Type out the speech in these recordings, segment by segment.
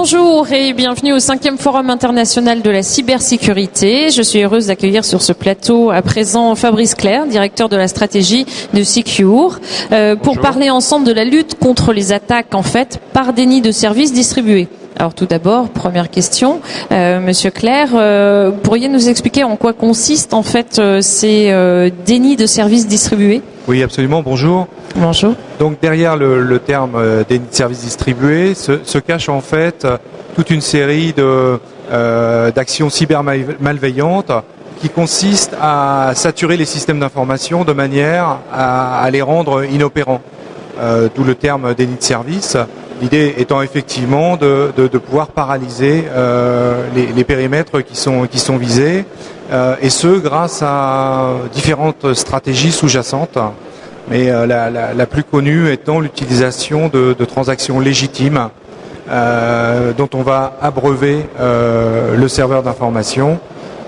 Bonjour et bienvenue au 5e Forum international de la cybersécurité. Je suis heureuse d'accueillir sur ce plateau à présent Fabrice Clerc, directeur de la stratégie de Secure, pour parler ensemble de la lutte contre les attaques en fait par déni de services distribués. Alors tout d'abord, première question, Monsieur Clerc, pourriez nous expliquer en quoi consistent en fait ces dénis de services distribués? Oui, absolument. Bonjour. Bonjour. Donc derrière le terme déni de services distribués se cache en fait toute une série d'actions cybermalveillantes qui consistent à saturer les systèmes d'information de manière à les rendre inopérants. D'où le terme déni de service. L'idée étant effectivement de pouvoir paralyser les périmètres qui sont visés, et ce grâce à différentes stratégies sous-jacentes. Mais la plus connue étant l'utilisation de transactions légitimes dont on va abreuver le serveur d'information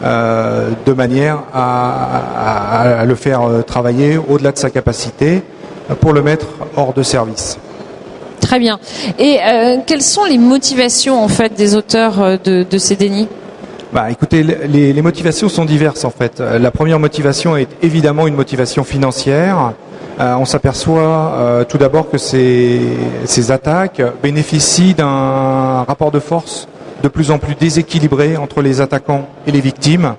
de manière à le faire travailler au-delà de sa capacité pour le mettre hors de service. Très bien. Et quelles sont les motivations en fait des auteurs de ces dénis ? Écoutez, les motivations sont diverses en fait. La première motivation est évidemment une motivation financière. On s'aperçoit tout d'abord que ces attaques bénéficient d'un rapport de force de plus en plus déséquilibré entre les attaquants et les victimes.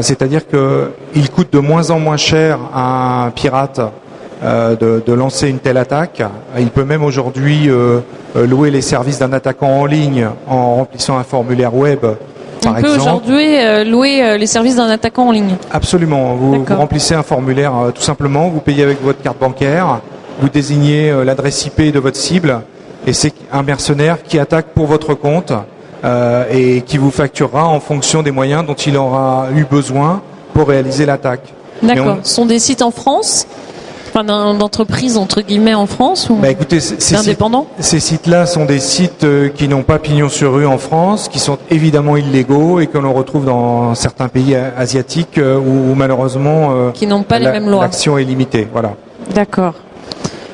C'est-à-dire qu'il coûte de moins en moins cher à un pirate de lancer une telle attaque. Il peut même aujourd'hui louer les services d'un attaquant en ligne en remplissant un formulaire web. On peut aujourd'hui louer les services d'un attaquant en ligne. Absolument. Vous remplissez un formulaire tout simplement, vous payez avec votre carte bancaire, vous désignez l'adresse IP de votre cible et c'est un mercenaire qui attaque pour votre compte et qui vous facturera en fonction des moyens dont il aura eu besoin pour réaliser l'attaque. D'accord. Ce sont des sites en France ? D'entreprises entre guillemets en France ou écoutez, indépendants ? Ces sites-là sont des sites qui n'ont pas pignon sur rue en France, qui sont évidemment illégaux et que l'on retrouve dans certains pays asiatiques où malheureusement qui n'ont pas les mêmes lois. L'action est limitée. Voilà. D'accord.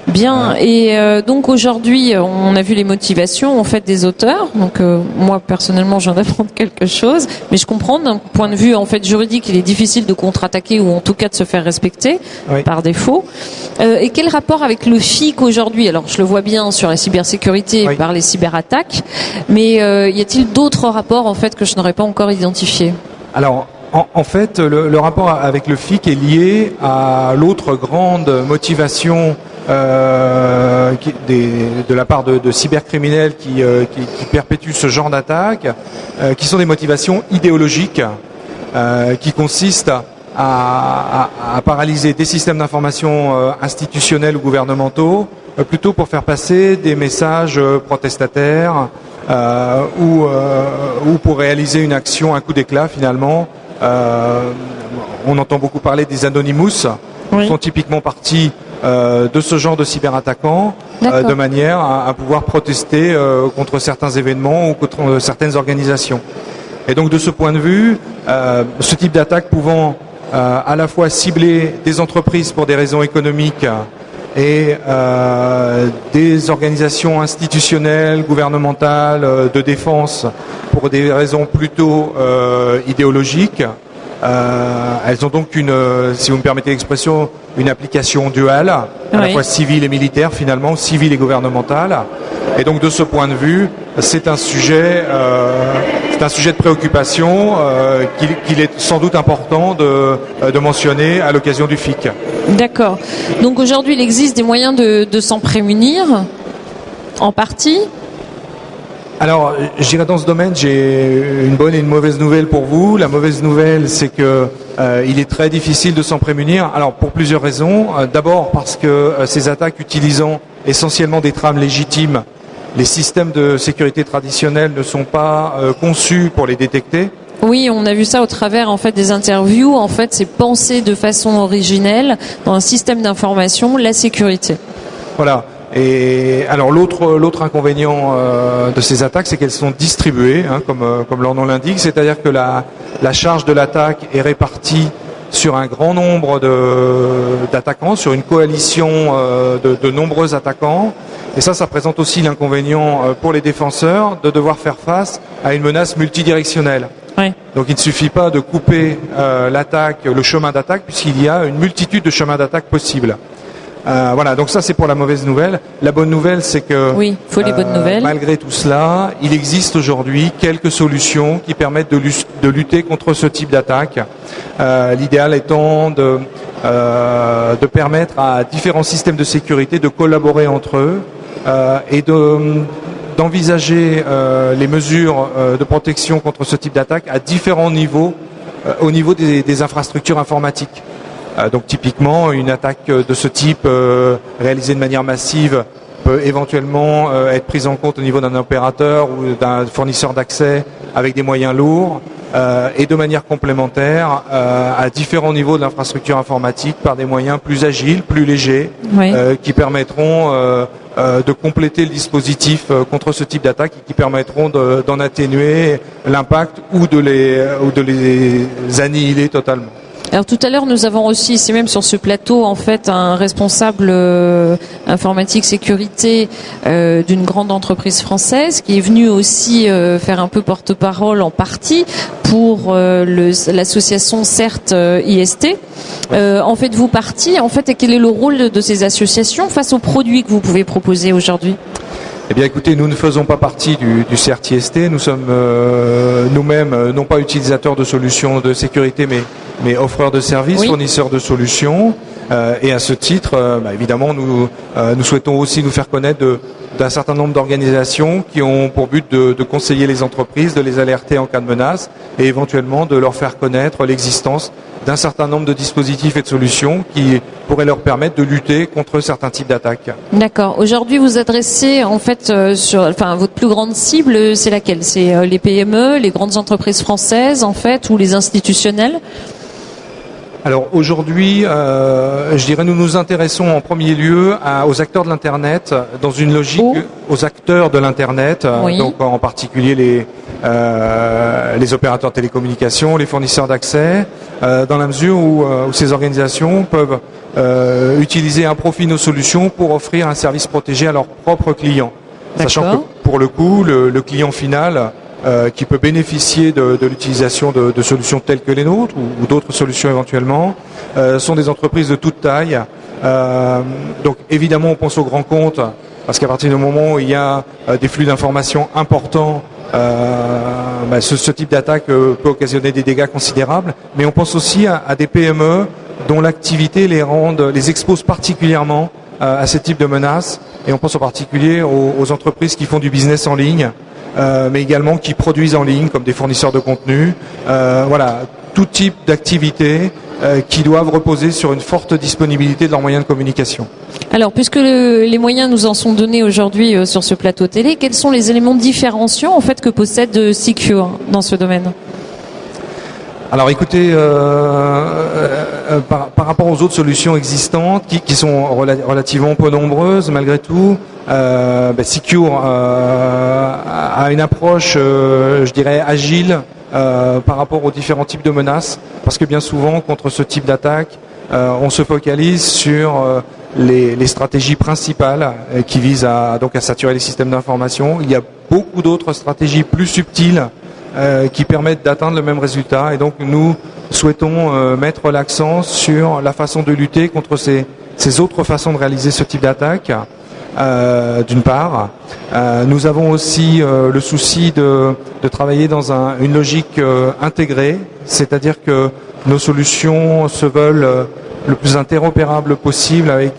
Bien. Et donc aujourd'hui, on a vu les motivations en fait des auteurs. Donc moi personnellement, je viens d'apprendre quelque chose, mais je comprends d'un point de vue en fait juridique, il est difficile de contre-attaquer ou en tout cas de se faire respecter par défaut. Et quel rapport avec le FIC aujourd'hui ? Alors je le vois bien sur la cybersécurité par les cyberattaques, mais y a-t-il d'autres rapports en fait que je n'aurais pas encore identifiés ? Alors. En fait, le rapport avec le FIC est lié à l'autre grande motivation de la part de cybercriminels qui perpétuent ce genre d'attaque, qui sont des motivations idéologiques, qui consistent à paralyser des systèmes d'information institutionnels ou gouvernementaux, plutôt pour faire passer des messages protestataires ou pour réaliser une action, un coup d'éclat finalement. On entend beaucoup parler des Anonymous, qui sont typiquement partis de ce genre de cyberattaquants, de manière à pouvoir protester contre certains événements ou contre certaines organisations. Et donc de ce point de vue, ce type d'attaque pouvant à la fois cibler des entreprises pour des raisons économiques et des organisations institutionnelles, gouvernementales, de défense pour des raisons plutôt idéologiques. Elles ont donc si vous me permettez l'expression, une application duale, à la fois civile et militaire finalement, civile et gouvernementale. Et donc de ce point de vue, c'est un sujet de préoccupation qu'il est sans doute important de mentionner à l'occasion du FIC. D'accord. Donc aujourd'hui, il existe des moyens de s'en prémunir, en partie ? Alors, je dirais dans ce domaine, j'ai une bonne et une mauvaise nouvelle pour vous. La mauvaise nouvelle, c'est que il est très difficile de s'en prémunir. Alors, pour plusieurs raisons. D'abord, parce que ces attaques utilisant essentiellement des trames légitimes, les systèmes de sécurité traditionnels ne sont pas conçus pour les détecter. Oui, on a vu ça au travers en fait des interviews. En fait, c'est penser de façon originelle dans un système d'information la sécurité. Voilà. Et alors l'autre inconvénient de ces attaques, c'est qu'elles sont distribuées, comme leur nom l'indique, c'est-à-dire que la charge de l'attaque est répartie sur un grand nombre d'attaquants, sur une coalition de nombreux attaquants, Et ça présente aussi l'inconvénient pour les défenseurs de devoir faire face à une menace multidirectionnelle. Ouais. Donc il ne suffit pas de couper l'attaque, le chemin d'attaque, puisqu'il y a une multitude de chemins d'attaque possibles. Voilà, donc ça c'est pour la mauvaise nouvelle. La bonne nouvelle, c'est que oui, faut les bonnes nouvelles. Malgré tout cela, il existe aujourd'hui quelques solutions qui permettent de lutter contre ce type d'attaque. L'idéal étant de permettre à différents systèmes de sécurité de collaborer entre eux et d'envisager les mesures de protection contre ce type d'attaque à différents niveaux, au niveau des infrastructures informatiques. Donc typiquement, une attaque de ce type réalisée de manière massive peut éventuellement être prise en compte au niveau d'un opérateur ou d'un fournisseur d'accès avec des moyens lourds et de manière complémentaire à différents niveaux de l'infrastructure informatique par des moyens plus agiles, plus légers, oui. Qui permettront de compléter le dispositif contre ce type d'attaque et qui permettront d'en atténuer l'impact ou de les annihiler totalement. Alors tout à l'heure, nous avons reçu ici même sur ce plateau en fait un responsable informatique sécurité d'une grande entreprise française qui est venu aussi faire un peu porte-parole en partie pour l'association CERT IST. En faites-vous partie en fait, et quel est le rôle de ces associations face aux produits que vous pouvez proposer aujourd'hui ? Eh bien, écoutez, nous ne faisons pas partie du CERT-IST. Nous sommes nous-mêmes non pas utilisateurs de solutions de sécurité, mais offreurs de services, oui. Fournisseurs de solutions. Et à ce titre, évidemment, nous souhaitons aussi nous faire connaître d'un certain nombre d'organisations qui ont pour but de conseiller les entreprises, de les alerter en cas de menace et éventuellement de leur faire connaître l'existence d'un certain nombre de dispositifs et de solutions qui pourraient leur permettre de lutter contre certains types d'attaques. D'accord. Aujourd'hui, vous adressez en fait votre plus grande cible, c'est laquelle ? C'est les PME, les grandes entreprises françaises en fait, ou les institutionnels ? Alors aujourd'hui, je dirais nous nous intéressons en premier lieu aux acteurs de l'Internet dans une logique aux acteurs de l'Internet, oui. Donc en particulier les opérateurs de télécommunications, les fournisseurs d'accès, dans la mesure où ces organisations peuvent utiliser un profit nos solutions pour offrir un service protégé à leurs propres clients. D'accord. Sachant que pour le coup, le client final qui peut bénéficier de l'utilisation de solutions telles que les nôtres ou d'autres solutions éventuellement, sont des entreprises de toute taille. Donc évidemment on pense aux grands comptes parce qu'à partir du moment où il y a des flux d'informations importants, ce type d'attaque peut occasionner des dégâts considérables. Mais on pense aussi à des PME dont l'activité les expose particulièrement à ce type de menaces. Et on pense en particulier aux entreprises qui font du business en ligne, mais également qui produisent en ligne, comme des fournisseurs de contenu. Voilà, tout type d'activités qui doivent reposer sur une forte disponibilité de leurs moyens de communication. Alors, puisque les moyens nous en sont donnés aujourd'hui sur ce plateau télé, quels sont les éléments différenciants en fait que possède Secure dans ce domaine ? Alors écoutez, par rapport aux autres solutions existantes qui sont relativement peu nombreuses malgré tout, Secure a une approche, je dirais, agile par rapport aux différents types de menaces, parce que bien souvent contre ce type d'attaque, on se focalise sur les stratégies principales qui visent à saturer les systèmes d'information. Il y a beaucoup d'autres stratégies plus subtiles qui permettent d'atteindre le même résultat. Et donc nous souhaitons mettre l'accent sur la façon de lutter contre ces autres façons de réaliser ce type d'attaque. D'une part, nous avons aussi le souci de travailler dans une logique intégrée, c'est-à-dire que nos solutions se veulent le plus interopérables possible avec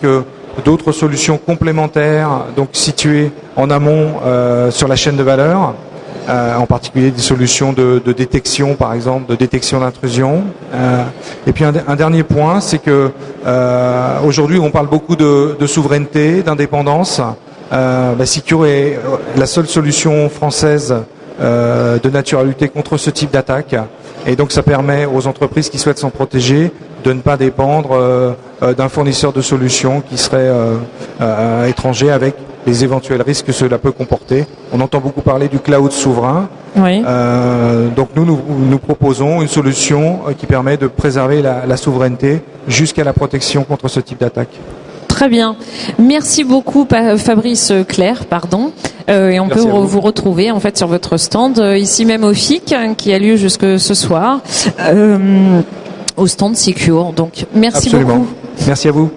d'autres solutions complémentaires, donc situées en amont sur la chaîne de valeur. En particulier des solutions de détection, par exemple, de détection d'intrusion. Et puis un dernier point, c'est que aujourd'hui on parle beaucoup de souveraineté, d'indépendance. Secure est la seule solution française de nature à lutter contre ce type d'attaque. Et donc ça permet aux entreprises qui souhaitent s'en protéger de ne pas dépendre d'un fournisseur de solutions qui serait étranger avec les éventuels risques que cela peut comporter. On entend beaucoup parler du cloud souverain. Oui. Donc nous proposons une solution qui permet de préserver la souveraineté jusqu'à la protection contre ce type d'attaque. Très bien. Merci beaucoup Fabrice Clerc, pardon. Et on peut vous retrouver en fait sur votre stand ici même au FIC qui a lieu jusque ce soir au stand Secure. Donc merci Absolument. beaucoup. Merci à vous.